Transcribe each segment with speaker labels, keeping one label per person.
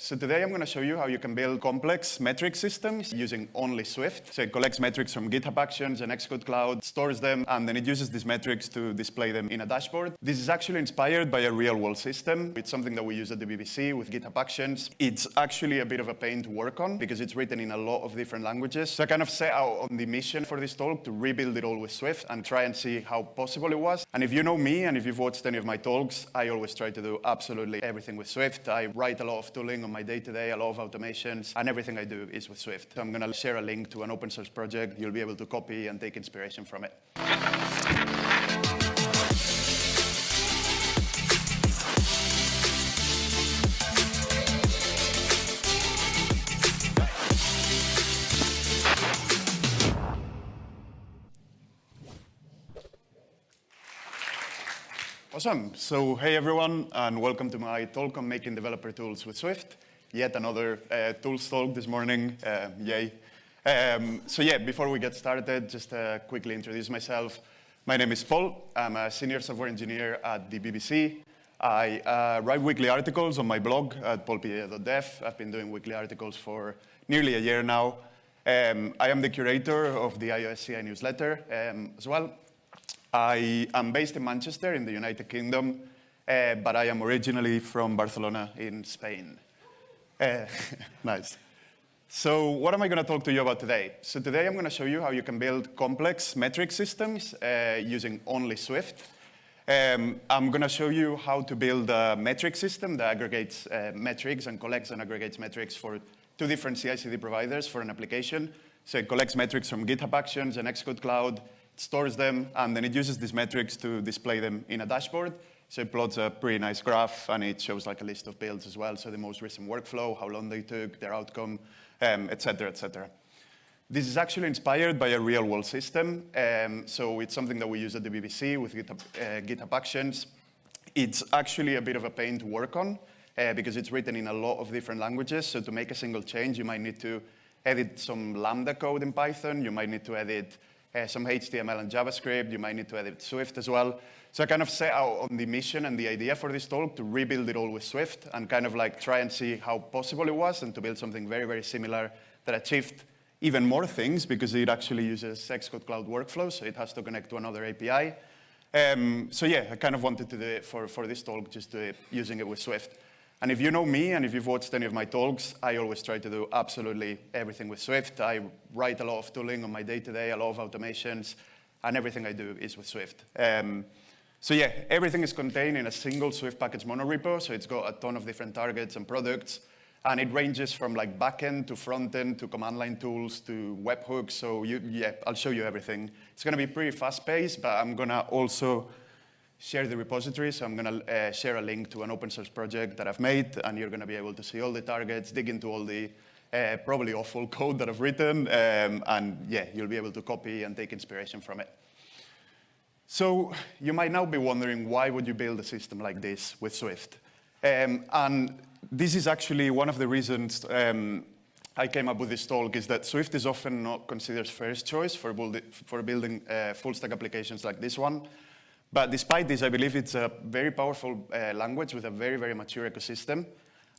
Speaker 1: So today I'm going to show you how you can build complex metric systems using only Swift. So it collects metrics from GitHub Actions and Xcode Cloud, stores them, and then it uses these metrics to display them in a dashboard. This is actually inspired by a real-world system. It's something that we use at the BBC with GitHub Actions. It's actually a bit of a pain to work on because it's written in a lot of different languages. So I kind of set out on the mission for this talk to rebuild it all with Swift and try and see how possible it was. And if you know me and if you've watched any of my talks, I always try to do absolutely everything with Swift. I write a lot of tooling on my day-to-day, a lot of automations, and everything I do is with Swift. So I'm going to share a link to an open source project. You'll be able to copy and take inspiration from it. Awesome. So hey, everyone, and welcome to my talk on making developer tools with Swift. Yet another tools talk this morning. Yay. So yeah, before we get started, just quickly introduce myself. My name is Paul. I'm a senior software engineer at the BBC. I write weekly articles on my blog at paulpiella.dev. I've been doing weekly articles for nearly a year now. I am the curator of the iOS CI newsletter as well. I am based in Manchester in the United Kingdom, but I am originally from Barcelona in Spain. Nice. So what am I going to talk to you about today? So today I'm going to show you how you can build complex metric systems using only Swift. I'm going to show you how to build a metric system that aggregates metrics and collects and aggregates metrics for two different CI/CD providers for an application. So it collects metrics from GitHub Actions and Xcode Cloud, stores them, and then it uses these metrics to display them in a dashboard. So it plots a pretty nice graph, and it shows like a list of builds as well. So the most recent workflow, how long they took, their outcome, et cetera, et cetera. This is actually inspired by a real-world system. So it's something that we use at the BBC with GitHub Actions. It's actually a bit of a pain to work on because it's written in a lot of different languages. So to make a single change, you might need to edit some LAMBDA code in Python. You might need to edit some HTML and JavaScript. You might need to edit Swift as well. So I kind of set out on the mission and the idea for this talk to rebuild it all with Swift and kind of like try and see how possible it was and to build something very, very similar that achieved even more things because it actually uses Xcode Cloud workflows, so it has to connect to another API. So yeah, I kind of wanted to do it for this talk, just do it using it with Swift. And if you know me and if you've watched any of my talks, I always try to do absolutely everything with Swift. I write a lot of tooling on my day-to-day, a lot of automations, and everything I do is with Swift. So yeah, everything is contained in a single Swift package monorepo, so it's got a ton of different targets and products, and it ranges from like backend to frontend to command line tools to webhooks. So yeah, I'll show you everything. It's going to be pretty fast-paced, but I'm going to also share the repository, so I'm going to share a link to an open source project that I've made, and you're going to be able to see all the targets, dig into all the probably awful code that I've written, and yeah, you'll be able to copy and take inspiration from it. So you might now be wondering, why would you build a system like this with Swift? And this is actually one of the reasons I came up with this talk, is that Swift is often not considered first choice for building full-stack applications like this one. But despite this, I believe it's a very powerful language with a very, very mature ecosystem,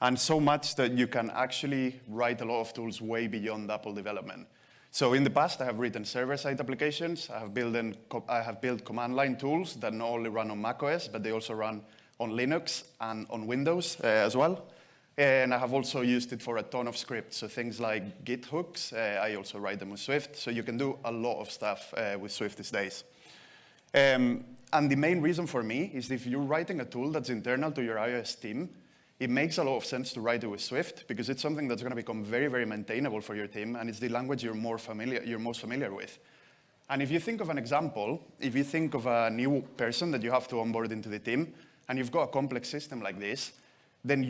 Speaker 1: and so much that you can actually write a lot of tools way beyond Apple development. So in the past, I have written server-side applications. I have built command line tools that not only run on macOS, but they also run on Linux and on Windows as well. And I have also used it for a ton of scripts. So things like Git hooks, I also write them with Swift. So you can do a lot of stuff with Swift these days. And the main reason for me is if you're writing a tool that's internal to your iOS team, it makes a lot of sense to write it with Swift because it's something that's going to become very, very maintainable for your team, and it's the language you're most familiar with. And if you think of an example, if you think of a new person that you have to onboard into the team, and you've got a complex system like this, then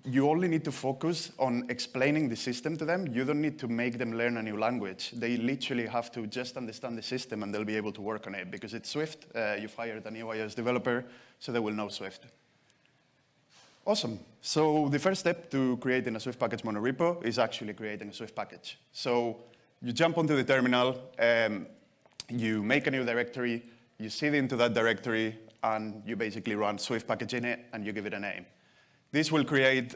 Speaker 1: you only need to focus on explaining the system to them. You don't need to make them learn a new language. They literally have to just understand the system, and they'll be able to work on it because it's Swift. You've hired a new iOS developer, so they will know Swift. Awesome. So the first step to creating a Swift package monorepo is actually creating a Swift package. So you jump onto the terminal, you make a new directory, you seed into that directory, and you basically run Swift package init, and you give it a name. This will create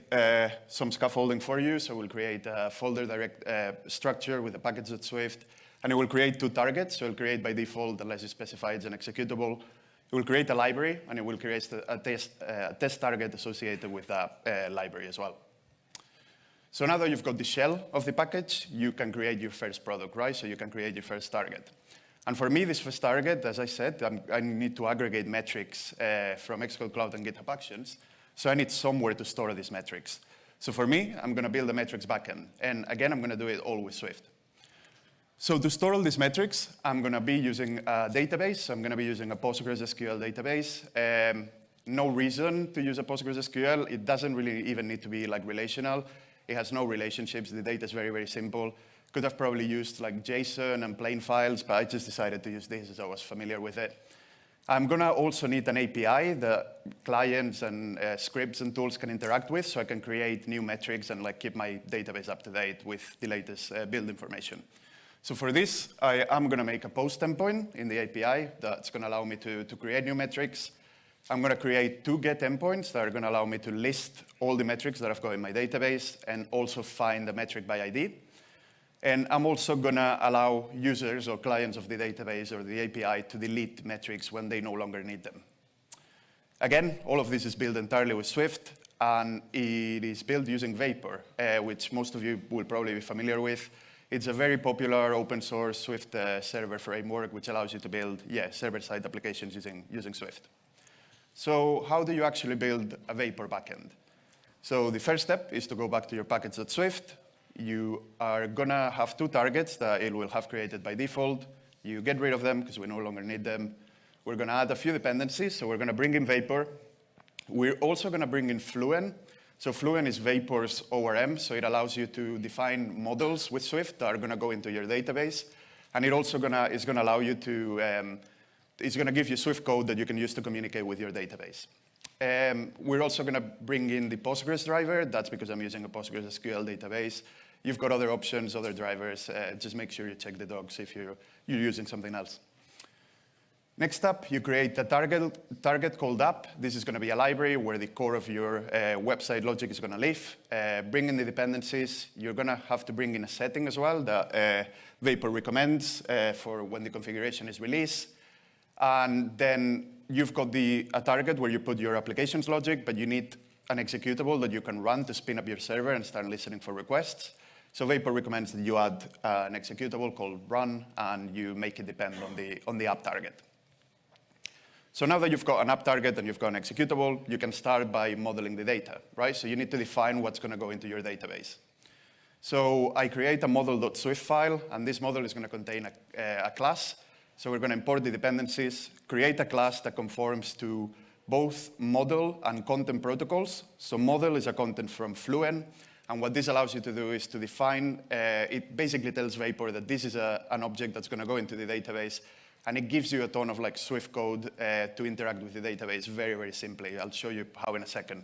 Speaker 1: some scaffolding for you. So we'll create a folder direct structure with a package.swift, and it will create 2 targets. So it'll create by default, unless you specify it's an executable. It will create a library, and it will create a test target associated with that library as well. So now that you've got the shell of the package, you can create your first product, right? So you can create your first target. And for me, this first target, as I said, I need to aggregate metrics from Xcode Cloud and GitHub Actions. So I need somewhere to store these metrics. So for me, I'm going to build a metrics backend. And again, I'm going to do it all with Swift. So to store all these metrics, I'm going to be using a database. So I'm going to be using a PostgreSQL database. No reason to use a PostgreSQL. It doesn't really even need to be like relational. It has no relationships. The data is very, very simple. Could have probably used like JSON and plain files, but I just decided to use this as I was familiar with it. I'm going to also need an API that clients and scripts and tools can interact with, so I can create new metrics and like keep my database up to date with the latest build information. So for this, I am going to make a post endpoint in the API that's going to allow me to create new metrics. I'm going to create 2 get endpoints that are going to allow me to list all the metrics that I've got in my database and also find the metric by ID. And I'm also going to allow users or clients of the database or the API to delete metrics when they no longer need them. Again, all of this is built entirely with Swift, and it is built using Vapor, which most of you will probably be familiar with. It's a very popular open source Swift server framework, which allows you to build server-side applications using Swift. So how do you actually build a Vapor backend? So the first step is to go back to your package.swift. You are going to have 2 targets that it will have created by default. You get rid of them because we no longer need them. We're going to add a few dependencies. So we're going to bring in Vapor. We're also going to bring in Fluent. So Fluent is Vapor's ORM. So it allows you to define models with Swift that are going to go into your database. And it also is going to allow you to it's going to give you Swift code that you can use to communicate with your database. We're also going to bring in the Postgres driver. That's because I'm using a PostgreSQL database. You've got other options, other drivers. Just make sure you check the docs if you're using something else. Next up, you create a target called app. This is going to be a library where the core of your website logic is going to live. Bring in the dependencies. You're going to have to bring in a setting as well that Vapor recommends for when the configuration is released. And then you've got a target where you put your applications logic, but you need an executable that you can run to spin up your server and start listening for requests. So Vapor recommends that you add an executable called run, and you make it depend on the app target. So now that you've got an app target and you've got an executable, you can start by modeling the data, right? So you need to define what's going to go into your database. So I create a model.swift file, and this model is going to contain a class. So we're going to import the dependencies, create a class that conforms to both model and content protocols. So model is a content from Fluent, and what this allows you to do is to define, it basically tells Vapor that this is an object that's going to go into the database, and it gives you a ton of like Swift code to interact with the database very, very simply. I'll show you how in a second.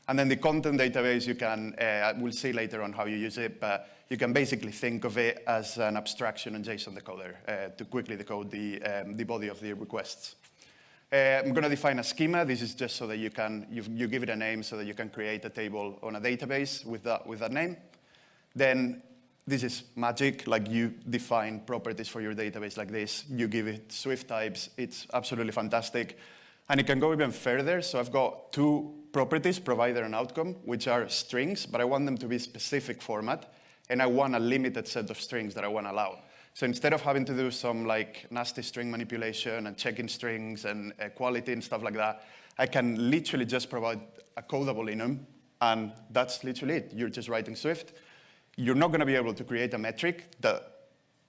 Speaker 1: And then the content database, you can, we'll see later on how you use it, but you can basically think of it as an abstraction and JSON decoder to quickly decode the body of the requests. I'm going to define a schema. This is just so that you give it a name so that you can create a table on a database with that name. Then this is magic, like you define properties for your database like this. You give it Swift types. It's absolutely fantastic. And it can go even further. So I've got 2 properties, provider and outcome, which are strings, but I want them to be specific format. And I want a limited set of strings that I want to allow. So instead of having to do some like nasty string manipulation and checking strings and quality and stuff like that, I can literally just provide a codable enum, and that's literally it. You're just writing Swift. You're not going to be able to create a metric that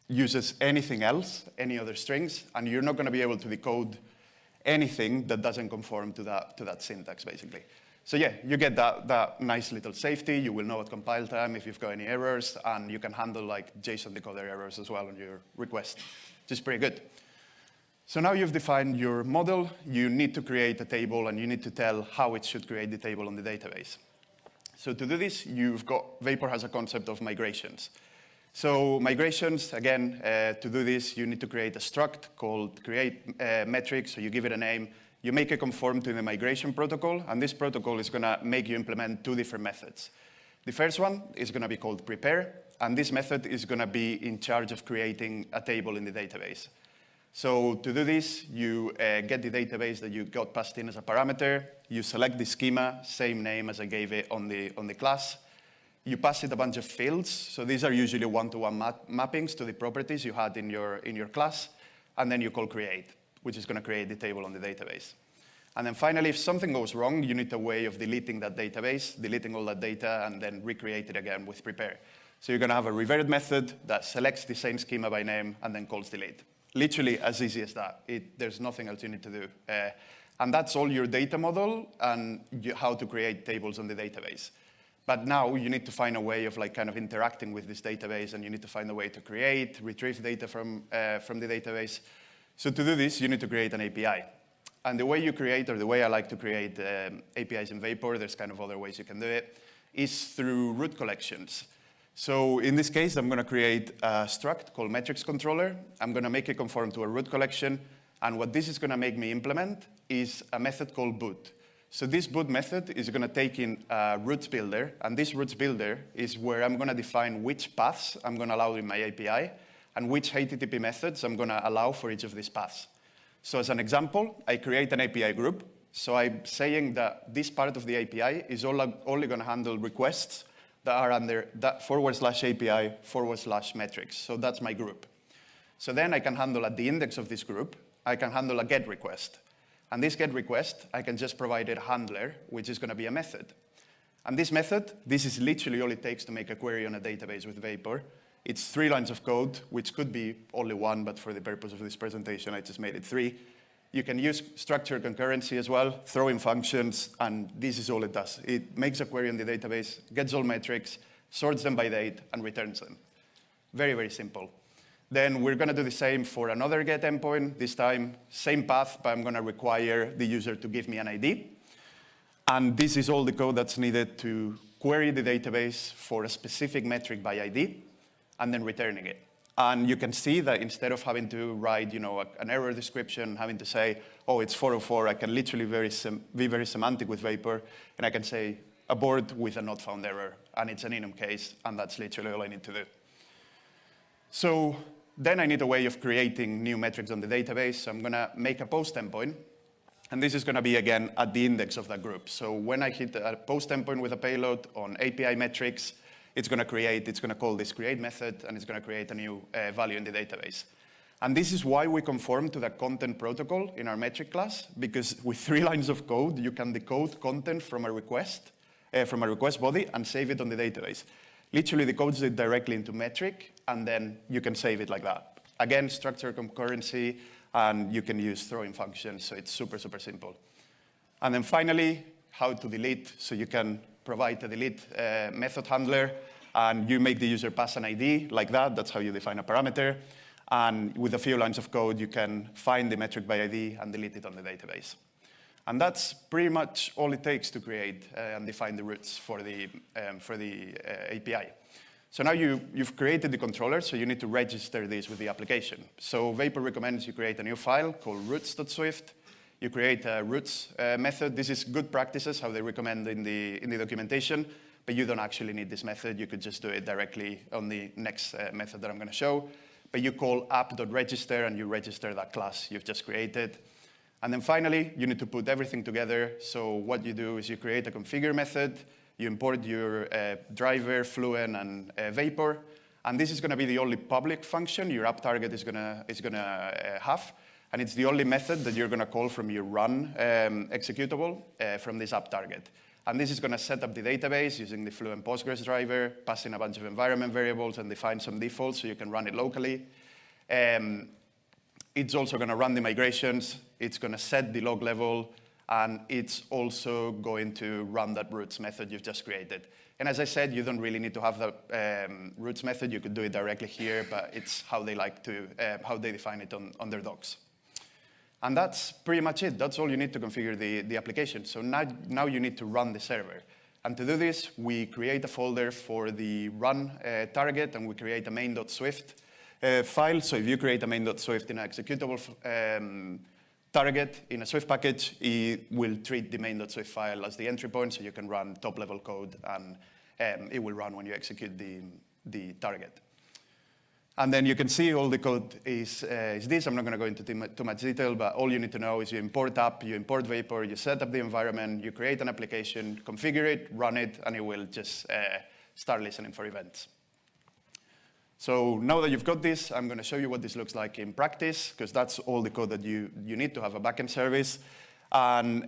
Speaker 1: uses anything else, any other strings, and you're not going to be able to decode anything that doesn't conform to that syntax, basically. So yeah, you get that nice little safety. You will know at compile time if you've got any errors, and you can handle like JSON decoder errors as well on your request, which is pretty good. So now you've defined your model. You need to create a table, and you need to tell how it should create the table on the database. So to do this, Vapor has a concept of migrations. So migrations, again, to do this, you need to create a struct called create metric. So you give it a name, you make it conform to the migration protocol, and this protocol is going to make you implement 2 different methods. The first one is going to be called prepare, and this method is going to be in charge of creating a table in the database. So to do this, you get the database that you got passed in as a parameter, you select the schema, same name as I gave it on the class, you pass it a bunch of fields, so these are usually one-to-one mappings to the properties you had in your class, and then you call create, which is going to create the table on the database. And then finally, if something goes wrong, you need a way of deleting that database, deleting all that data, and then recreate it again with prepare. So you're going to have a revert method that selects the same schema by name and then calls delete. Literally as easy as that. There's nothing else you need to do. And that's all your data model and how to create tables on the database. But now you need to find a way of kind of interacting with this database, and you need to find a way to create, retrieve data from the database. So to do this, you need to create an API. And the way you create, or the way I like to create APIs in Vapor, there's kind of other ways you can do it, is through root collections. So in this case, I'm going to create a struct called metrics controller. I'm going to make it conform to a root collection. And what this is going to make me implement is a method called boot. So this boot method is going to take in a roots builder. And this roots builder is where I'm going to define which paths I'm going to allow in my API and which HTTP methods I'm going to allow for each of these paths. So as an example, I create an API group. So I'm saying that this part of the API is only going to handle requests that are under that /API/metrics. So that's my group. So then I can handle at the index of this group, I can handle a GET request. And this GET request, I can just provide a handler, which is going to be a method. And this method, this is literally all it takes to make a query on a database with Vapor. It's 3 lines of code, which could be only 1, but for the purpose of this presentation, I just made it 3. You can use structured concurrency as well, throw in functions, and this is all it does. It makes a query on the database, gets all metrics, sorts them by date, and returns them. Very, very simple. Then we're going to do the same for another GET endpoint. This time, same path, but I'm going to require the user to give me an ID. And this is all the code that's needed to query the database for a specific metric by ID, and then returning it. And you can see that instead of having to write an error description, having to say, oh, it's 404, I can literally be very semantic with Vapor, and I can say abort with a not found error, and it's an enum case, and that's literally all I need to do. So then I need a way of creating new metrics on the database. So I'm going to make a post endpoint. And this is going to be, again, at the index of that group. So when I hit a post endpoint with a payload on API metrics, it's going to call this create method, and it's going to create a new value in the database. And this is why we conform to the content protocol in our metric class, because with 3 lines of code, you can decode content from a request body and save it on the database. Literally decodes it directly into metric, and then you can save it like that. Again, structured concurrency, and you can use throwing functions, so it's super, super simple. And then finally, how to delete. So you can provide a delete method handler, and you make the user pass an ID like that. That's how you define a parameter. And with a few lines of code, you can find the metric by ID and delete it on the database. And that's pretty much all it takes to create and define the roots for the API. So now you've created the controller, so you need to register this with the application. So Vapor recommends you create a new file called roots.swift. You create a roots method. This is good practices, how they recommend in the documentation, but you don't actually need this method. You could just do it directly on the next method that I'm going to show. But you call app.register, and you register that class you've just created. And then finally, you need to put everything together. So what you do is you create a configure method, you import your driver, Fluent, and Vapor, and this is going to be the only public function your app target is going to have, and it's the only method that you're going to call from your run executable from this app target. And this is going to set up the database using the Fluent Postgres driver, passing a bunch of environment variables, and define some defaults so you can run it locally. It's also going to run the migrations. It's going to set the log level, and it's also going to run that roots method you've just created. And as I said, you don't really need to have the roots method. You could do it directly here, but it's how they define it on their docs. And that's pretty much it. That's all you need to configure the application. So now you need to run the server. And to do this, we create a folder for the run target, and we create a main.swift file. So if you create a main.swift in an executable target in a Swift package, it will treat the main.swift file as the entry point, so you can run top-level code, and it will run when you execute the target. And then you can see all the code is this. I'm not going to go into too much detail, but all you need to know is you import app, you import Vapor, you set up the environment, you create an application, configure it, run it, and it will just start listening for events. So now that you've got this, I'm going to show you what this looks like in practice, because that's all the code that you need to have a backend service. And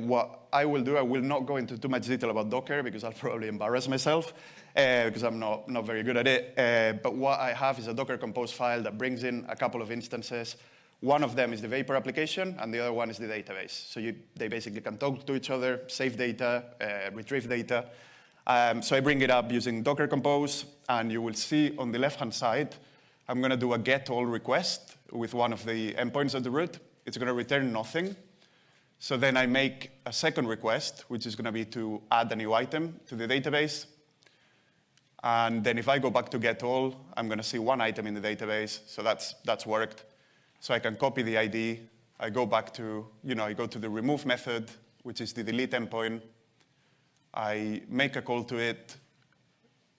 Speaker 1: what I will do, I will not go into too much detail about Docker, because I'll probably embarrass myself, because I'm not very good at it. But what I have is a Docker compose file that brings in a couple of instances. One of them is the Vapor application, and the other one is the database. So they basically can talk to each other, save data, retrieve data. So I bring it up using Docker compose, and you will see on the left-hand side, I'm going to do a get all request with one of the endpoints at the root. It's going to return nothing. So then I make a second request, which is going to be to add a new item to the database. And then if I go back to get all, I'm going to see one item in the database. So that's worked. So I can copy the ID. I go back to, I go to the remove method, which is the delete endpoint. I make a call to it.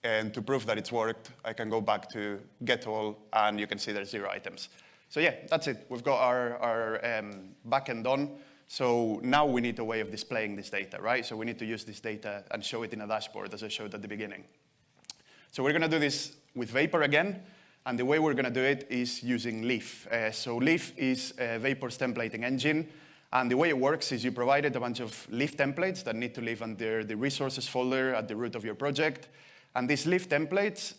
Speaker 1: And to prove that it's worked, I can go back to get all, and you can see there's 0 items. So yeah, that's it. We've got our backend done. So now we need a way of displaying this data, right? So we need to use this data and show it in a dashboard, as I showed at the beginning. So we're going to do this with Vapor again. And the way we're going to do it is using Leaf. So Leaf is Vapor's templating engine. And the way it works is you provided a bunch of Leaf templates that need to live under the resources folder at the root of your project. And these Leaf templates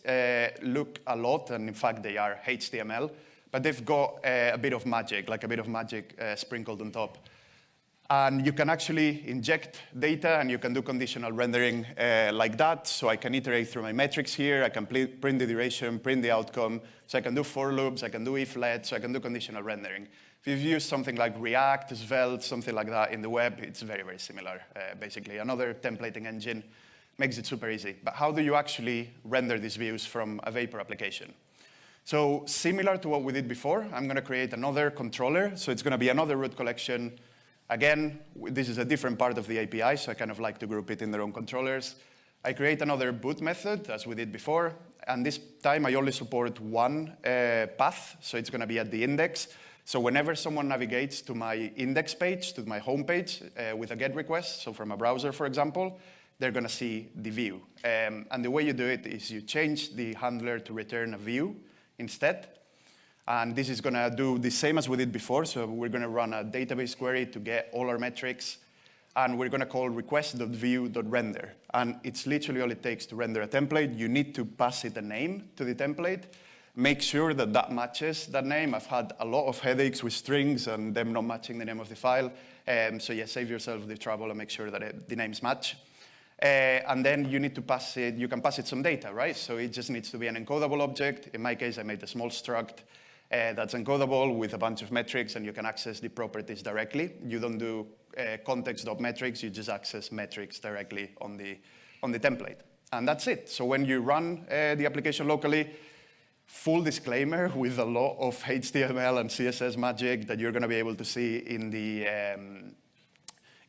Speaker 1: look a lot, and in fact, they are HTML. But they've got a bit of magic, like a bit of magic sprinkled on top. And you can actually inject data, and you can do conditional rendering like that. So I can iterate through my metrics here. I can print the duration, print the outcome. So I can do for loops. I can do if-let. So I can do conditional rendering. If you've used something like React, Svelte, something like that in the web, it's very, very similar, basically. Another templating engine makes it super easy. But how do you actually render these views from a Vapor application? So similar to what we did before, I'm going to create another controller. So it's going to be another root collection. Again, this is a different part of the API, so I kind of like to group it in their own controllers. I create another boot method, as we did before, and this time I only support one path, so it's going to be at the index. So whenever someone navigates to my index page, to my home page, with a GET request, so from a browser, for example, they're going to see the view. And the way you do it is you change the handler to return a view instead. And this is going to do the same as we did before. So we're going to run a database query to get all our metrics. And we're going to call request.view.render. And it's literally all it takes to render a template. You need to pass it a name to the template. Make sure that that matches that name. I've had a lot of headaches with strings and them not matching the name of the file. So yeah, save yourself the trouble and make sure that the names match. And then you need to pass it, you can pass it some data, right? So it just needs to be an encodable object. In my case, I made a small struct that's encodable with a bunch of metrics, and you can access the properties directly. You don't do context.metrics, you just access metrics directly on the template. And that's it. So when you run the application locally, full disclaimer with a lot of HTML and CSS magic that you're going to be able to see in the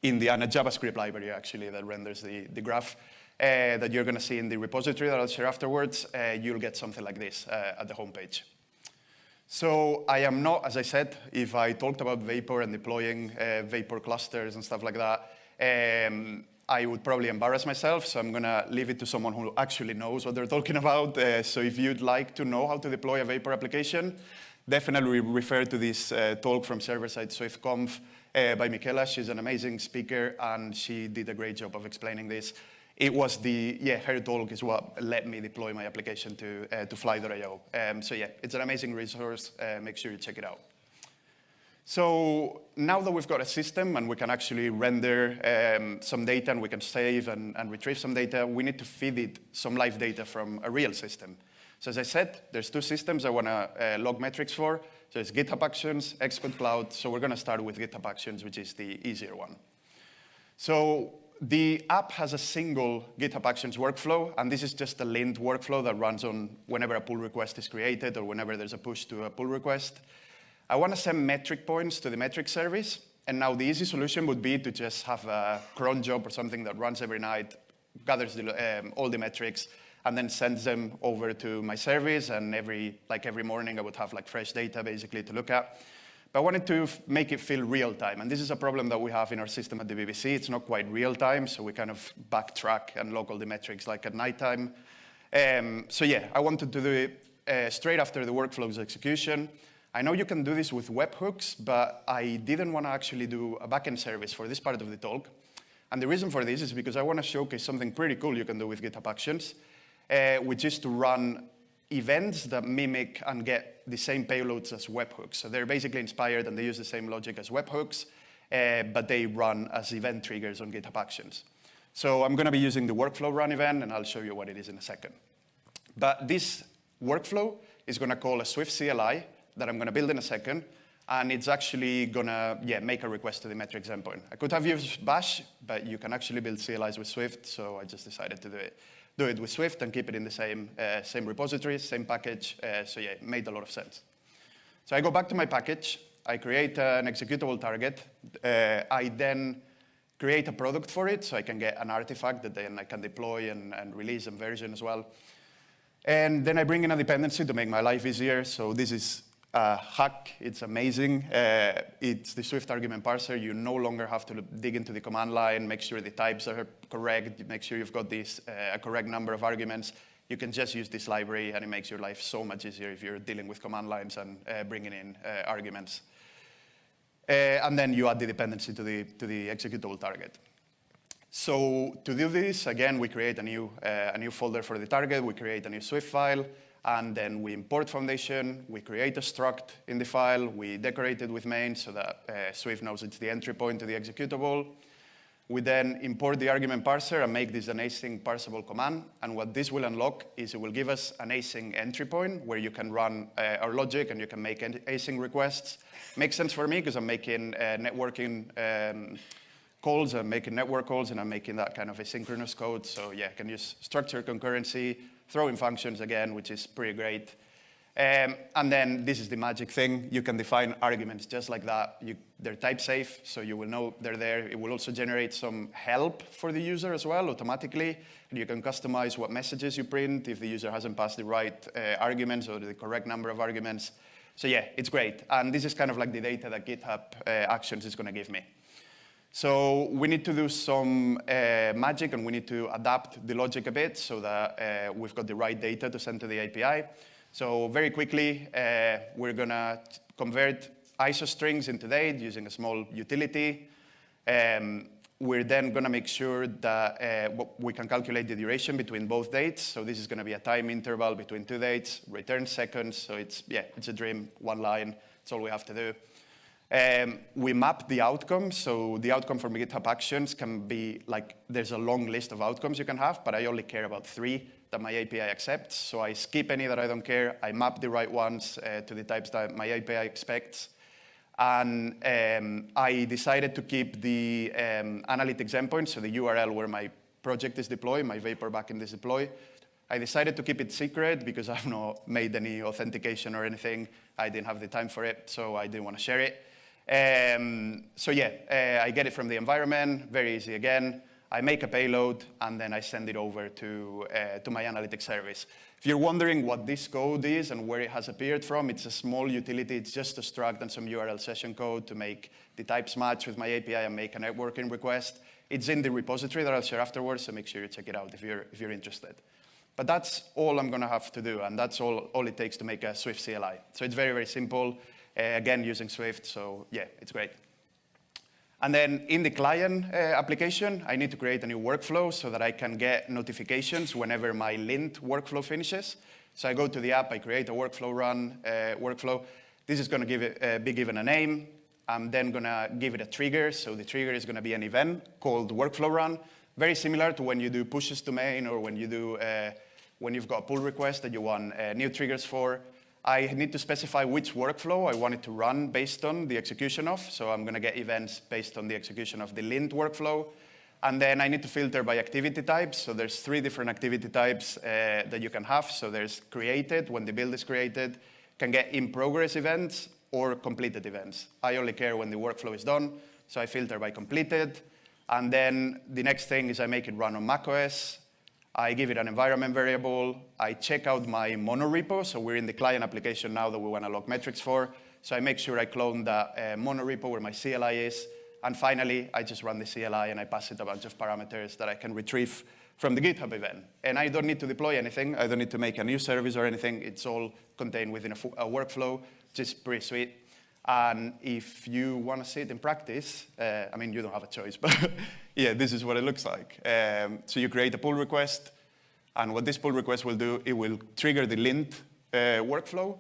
Speaker 1: JavaScript library, actually, that renders the graph that you're going to see in the repository that I'll share afterwards. You'll get something like this at the homepage. So I am not, as I said, if I talked about Vapor and deploying Vapor clusters and stuff like that, I would probably embarrass myself. So I'm going to leave it to someone who actually knows what they're talking about. So if you'd like to know how to deploy a Vapor application, definitely refer to this talk from server-side SwiftConf by Piella. She's an amazing speaker, and she did a great job of explaining this. It was her talk is what led me deploy my application to Fly.io. So yeah, it's an amazing resource. Make sure you check it out. So now that we've got a system and we can actually render some data and we can save and retrieve some data, we need to feed it some live data from a real system. So as I said, there's 2 systems I want to log metrics for. So it's GitHub Actions, Xcode Cloud. So we're going to start with GitHub Actions, which is the easier one. So the app has a single GitHub Actions workflow, and this is just a linked workflow that runs on whenever a pull request is created or whenever there's a push to a pull request. I want to send metric points to the metric service. And now the easy solution would be to just have a cron job or something that runs every night, gathers all the metrics, and then sends them over to my service. And every morning, I would have fresh data basically to look at. But I wanted to make it feel real time. And this is a problem that we have in our system at the BBC. It's not quite real time, so we kind of backtrack and log all the metrics at nighttime. So yeah, I wanted to do it straight after the workflow's execution. I know you can do this with webhooks, but I didn't want to actually do a backend service for this part of the talk. And the reason for this is because I want to showcase something pretty cool you can do with GitHub Actions, which is to run events that mimic and get the same payloads as webhooks. So they're basically inspired and they use the same logic as webhooks, but they run as event triggers on GitHub Actions. So I'm going to be using the workflow run event, and I'll show you what it is in a second. But this workflow is going to call a Swift CLI that I'm going to build in a second, and it's actually going to make a request to the metrics endpoint. I could have used Bash, but you can actually build CLIs with Swift, so I just decided to do it with Swift and keep it in the same repository, same package. So yeah, it made a lot of sense. So I go back to my package. I create an executable target. I then create a product for it, so I can get an artifact that then I can deploy and release and version as well. And then I bring in a dependency to make my life easier. So this is a hack. It's amazing. It's the Swift argument parser. You no longer have to dig into the command line, make sure the types are correct, make sure you've got a correct number of arguments. You can just use this library, and it makes your life so much easier if you're dealing with command lines and bringing in arguments. And then you add the dependency to the executable target. So to do this, again, we create a new folder for the target. We create a new Swift file. And then we import foundation, we create a struct in the file, we decorate it with main so that Swift knows it's the entry point to the executable. We then import the argument parser and make this an async parsable command. And what this will unlock is it will give us an async entry point where you can run our logic and you can make async requests. Makes sense for me because I'm making networking calls, I'm making network calls, and I'm making that kind of asynchronous code. So yeah, I can use structured concurrency, throw in functions again, which is pretty great. And then this is the magic thing. You can define arguments just like that. They're type safe, so you will know they're there. It will also generate some help for the user as well automatically. And you can customize what messages you print if the user hasn't passed the right arguments or the correct number of arguments. So yeah, it's great. And this is kind of like the data that GitHub Actions is going to give me. So we need to do some magic, and we need to adapt the logic a bit so that we've got the right data to send to the API. So very quickly, we're going to convert ISO strings into date using a small utility. We're then going to make sure that we can calculate the duration between both dates. So this is going to be a time interval between two dates, return seconds. So it's a dream, one line. That's all we have to do. We map the outcomes, so the outcome from GitHub Actions can be there's a long list of outcomes you can have, but I only care about 3 that my API accepts. So I skip any that I don't care. I map the right ones to the types that my API expects. And I decided to keep the analytics endpoint, so the URL where my project is deployed, my Vapor backend is deployed. I decided to keep it secret because I've not made any authentication or anything. I didn't have the time for it, so I didn't want to share it. So yeah, I get it from the environment, very easy again. I make a payload, and then I send it over to my analytics service. If you're wondering what this code is and where it has appeared from, it's a small utility. It's just a struct and some URL session code to make the types match with my API and make a networking request. It's in the repository that I'll share afterwards, so make sure you check it out if you're interested. But that's all I'm going to have to do, and that's all it takes to make a Swift CLI. So it's very, very simple. Again, using Swift, so yeah, it's great. And then in the client application, I need to create a new workflow so that I can get notifications whenever my lint workflow finishes. So I go to the app, I create a workflow run workflow. This is going to be given a name. I'm then going to give it a trigger. So the trigger is going to be an event called workflow run, very similar to when you do pushes to main or when you do when you've got a pull request that you want new triggers for. I need to specify which workflow I want it to run based on the execution of. So I'm going to get events based on the execution of the lint workflow. And then I need to filter by activity types. So there's 3 different activity types that you can have. So there's created, when the build is created, can get in progress events, or completed events. I only care when the workflow is done, so I filter by completed. And then the next thing is I make it run on macOS. I give it an environment variable. I check out my monorepo, so we're in the client application now that we want to log metrics for. So I make sure I clone that monorepo where my CLI is. And finally, I just run the CLI and I pass it a bunch of parameters that I can retrieve from the GitHub event. And I don't need to deploy anything. I don't need to make a new service or anything. It's all contained within a workflow, which is pretty sweet. And if you want to see it in practice, I mean, you don't have a choice, but yeah, this is what it looks like. So you create a pull request, and what this pull request will do, it will trigger the lint workflow.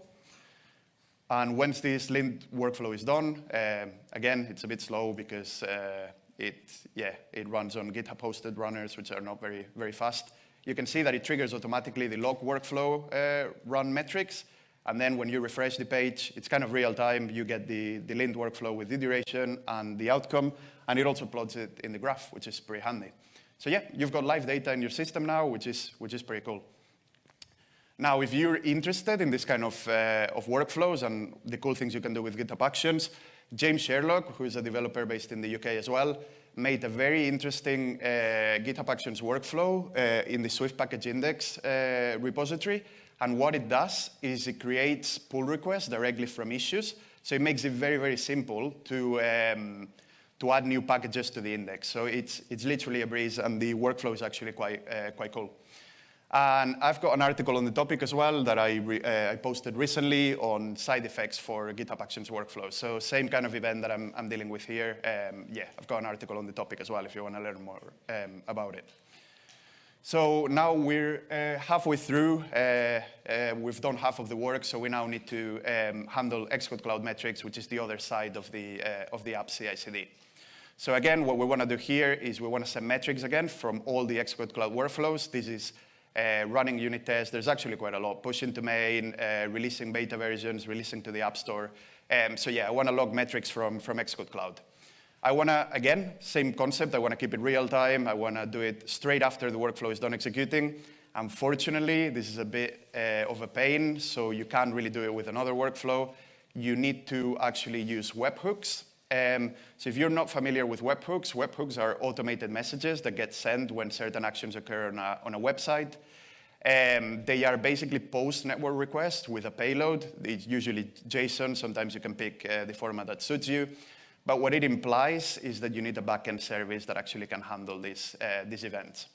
Speaker 1: And once this lint workflow is done, again, it's a bit slow because it runs on GitHub hosted runners, which are not very, very fast. You can see that it triggers automatically the log workflow run metrics. And then when you refresh the page, it's kind of real time. You get the lint workflow with the duration and the outcome. And it also plots it in the graph, which is pretty handy. So yeah, you've got live data in your system now, which is pretty cool. Now, if you're interested in this kind of workflows and the cool things you can do with GitHub Actions, James Sherlock, who is a developer based in the UK as well, made a very interesting GitHub Actions workflow in the Swift package index repository. And what it does is it creates pull requests directly from issues. So it makes it very, very simple to add new packages to the index. So it's literally a breeze, and the workflow is actually quite cool. And I've got an article on the topic as well that I posted recently on side effects for GitHub Actions workflows. So same kind of event that I'm dealing with here. Yeah, I've got an article on the topic as well if you want to learn more about it. So now we're halfway through. We've done half of the work, so we now need to handle Xcode Cloud metrics, which is the other side of the app CI/CD. So again, what we want to do here is we want to send metrics again from all the Xcode Cloud workflows. This is running unit tests. There's actually quite a lot. Pushing to main, releasing beta versions, releasing to the App Store. So yeah, I want to log metrics from Xcode Cloud. I want to, again, same concept. I want to keep it real time. I want to do it straight after the workflow is done executing. Unfortunately, this is a bit of a pain, so you can't really do it with another workflow. You need to actually use webhooks. So if you're not familiar with webhooks are automated messages that get sent when certain actions occur on a website. They are basically post-network requests with a payload. It's usually JSON. Sometimes you can pick the format that suits you. But what it implies is that you need a backend service that actually can handle these events.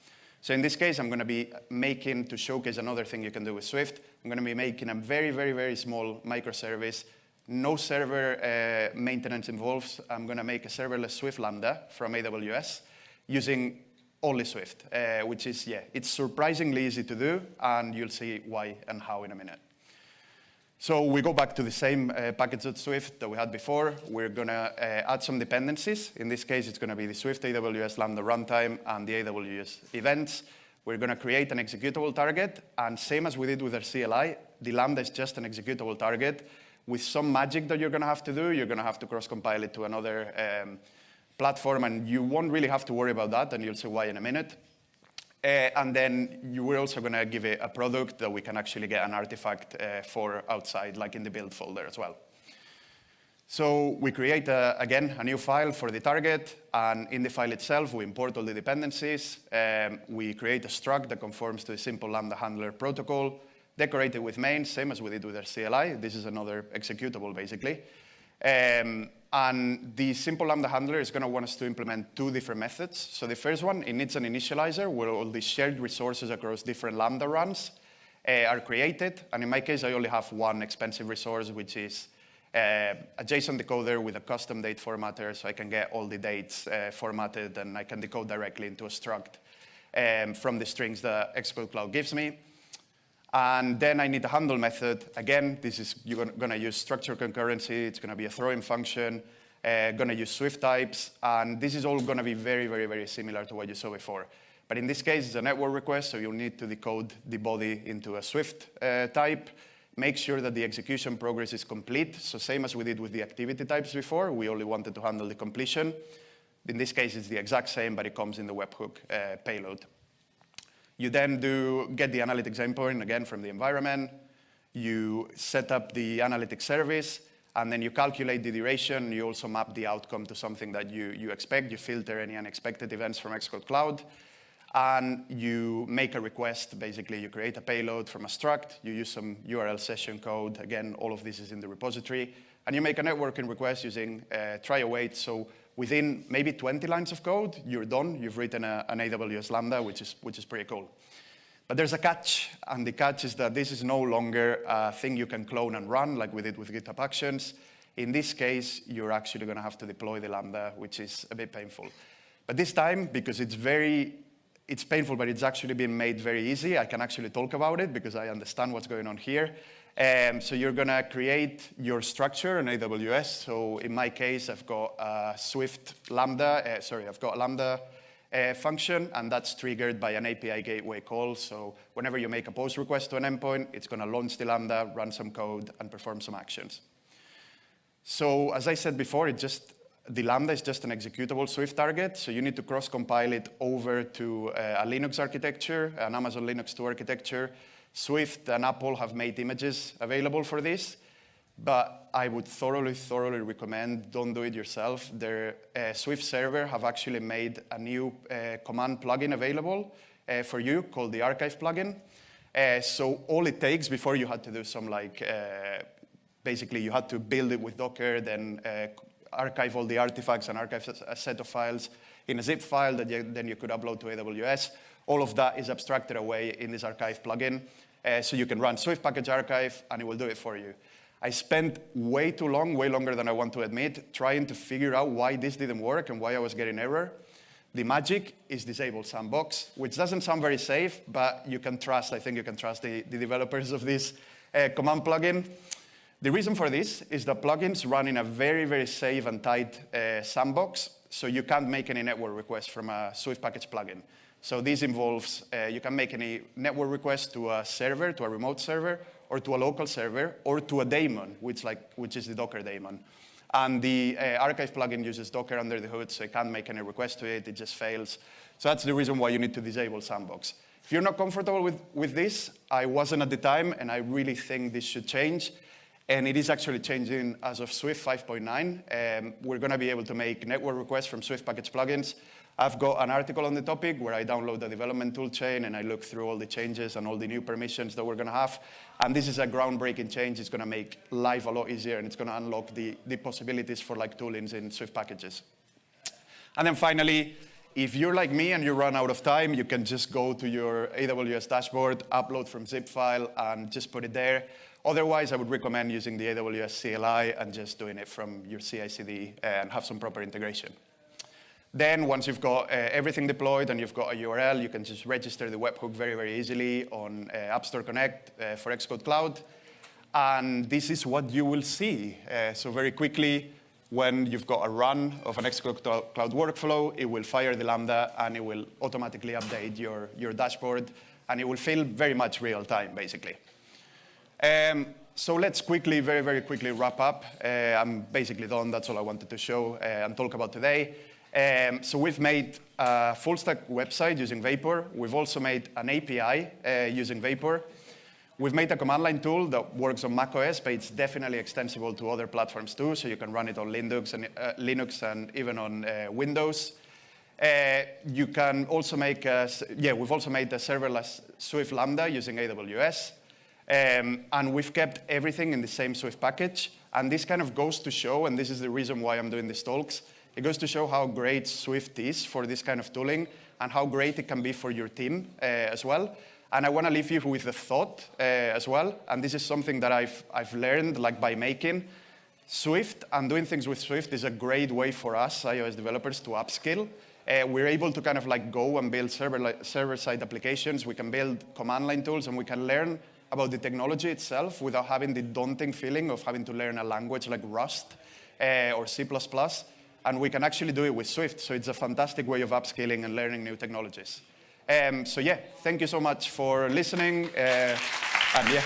Speaker 1: So in this case, I'm going to be making, to showcase another thing you can do with Swift, I'm going to be making a very, very, very small microservice. No server maintenance involved. I'm going to make a serverless Swift LAMBDA from AWS using only Swift, which is, yeah, it's surprisingly easy to do, and you'll see why and how in a minute. So we go back to the same package.swift that we had before. We're going to add some dependencies. In this case, it's going to be the Swift AWS Lambda runtime and the AWS events. We're going to create an executable target. And same as we did with our CLI, the Lambda is just an executable target. With some magic that you're going to have to do, you're going to have to cross-compile it to another platform. And you won't really have to worry about that, and you'll see why in a minute. And then we're also going to give it a product that we can actually get an artifact for outside, like in the build folder as well. So we create, again, a new file for the target. And in the file itself, we import all the dependencies. We create a struct that conforms to the simple Lambda handler protocol, decorate it with main, same as we did with our CLI. This is another executable, basically. And the simple Lambda handler is going to want us to implement two different methods. So the first one, it needs an initializer where all the shared resources across different Lambda runs are created. And in my case, I only have one expensive resource, which is a JSON decoder with a custom date formatter, so I can get all the dates formatted, and I can decode directly into a struct from the strings that Xcode Cloud gives me. And then I need a handle method. Again, you're going to use structure concurrency. It's going to be a throw-in function. Going to use Swift types. And this is all going to be very, very, very similar to what you saw before. But in this case, it's a network request, so you'll need to decode the body into a Swift type. Make sure that the execution progress is complete. So same as we did with the activity types before, we only wanted to handle the completion. In this case, it's the exact same, but it comes in the webhook payload. You then get the analytics endpoint, again, from the environment. You set up the analytics service. And then you calculate the duration. You also map the outcome to something that you expect. You filter any unexpected events from Xcode Cloud. And you make a request. Basically, you create a payload from a struct. You use some URL session code. Again, all of this is in the repository. And you make a networking request using try-await. So within maybe 20 lines of code, you're done. You've written an AWS Lambda, which is pretty cool. But there's a catch, and the catch is that this is no longer a thing you can clone and run like we did with GitHub Actions. In this case, you're actually going to have to deploy the Lambda, which is a bit painful. But this time, because it's painful, but it's actually been made very easy, I can actually talk about it because I understand what's going on here. So you're going to create your structure in AWS. So in my case, I've got a I've got a Lambda function, and that's triggered by an API gateway call. So whenever you make a post request to an endpoint, it's going to launch the Lambda, run some code, and perform some actions. So as I said before, the Lambda is just an executable Swift target. So you need to cross-compile it over to a Linux architecture, an Amazon Linux 2 architecture. Swift and Apple have made images available for this. But I would thoroughly recommend don't do it yourself. Their Swift server have actually made a new command plugin available for you called the archive plugin. So all it takes before you had to do some basically you had to build it with Docker, then archive all the artifacts and archive a set of files in a zip file that then you could upload to AWS. All of that is abstracted away in this archive plugin. So you can run Swift package archive and it will do it for you. I spent way too long, way longer than I want to admit, trying to figure out why this didn't work and why I was getting error. The magic is disable sandbox, which doesn't sound very safe, but you can trust, I think you can trust the developers of this command plugin. The reason for this is that plugins run in a very safe and tight sandbox, so you can't make any network requests from a Swift package plugin. So this involves, you can make any network request to a server, to a remote server, or to a local server, or to a daemon, which is the Docker daemon. And the archive plugin uses Docker under the hood, so you can't make any request to it, it just fails. So that's the reason why you need to disable sandbox. If you're not comfortable with this, I wasn't at the time, and I really think this should change. And it is actually changing as of Swift 5.9. We're going to be able to make network requests from Swift package plugins. I've got an article on the topic where I download the development toolchain and I look through all the changes and all the new permissions that we're going to have. And this is a groundbreaking change. It's going to make life a lot easier, and it's going to unlock the possibilities for toolings in Swift packages. And then finally, if you're like me and you run out of time, you can just go to your AWS dashboard, upload from zip file, and just put it there. Otherwise, I would recommend using the AWS CLI and just doing it from your CI/CD and have some proper integration. Then once you've got everything deployed and you've got a URL, you can just register the webhook very easily on App Store Connect for Xcode Cloud. And this is what you will see. So very quickly, when you've got a run of an Xcode Cloud workflow, it will fire the Lambda and it will automatically update your dashboard. And it will feel very much real time, basically. So let's quickly, very quickly wrap up. I'm basically done. That's all I wanted to show and talk about today. So we've made a full-stack website using Vapor. We've also made an API using Vapor. We've made a command line tool that works on macOS, but it's definitely extensible to other platforms too, so you can run it on Linux and even on Windows. You can also make we've also made a serverless Swift Lambda using AWS. And we've kept everything in the same Swift package. And this kind of goes to show, and this is the reason why I'm doing these talks, it goes to show how great Swift is for this kind of tooling and how great it can be for your team as well. And I want to leave you with a thought as well. And this is something that I've learned by making. Swift and doing things with Swift is a great way for us, iOS developers, to upskill. We're able to kind of go and build server-side applications. We can build command line tools, and we can learn about the technology itself without having the daunting feeling of having to learn a language like Rust or C++. And we can actually do it with Swift. So it's a fantastic way of upskilling and learning new technologies. So yeah, thank you so much for listening. And yeah.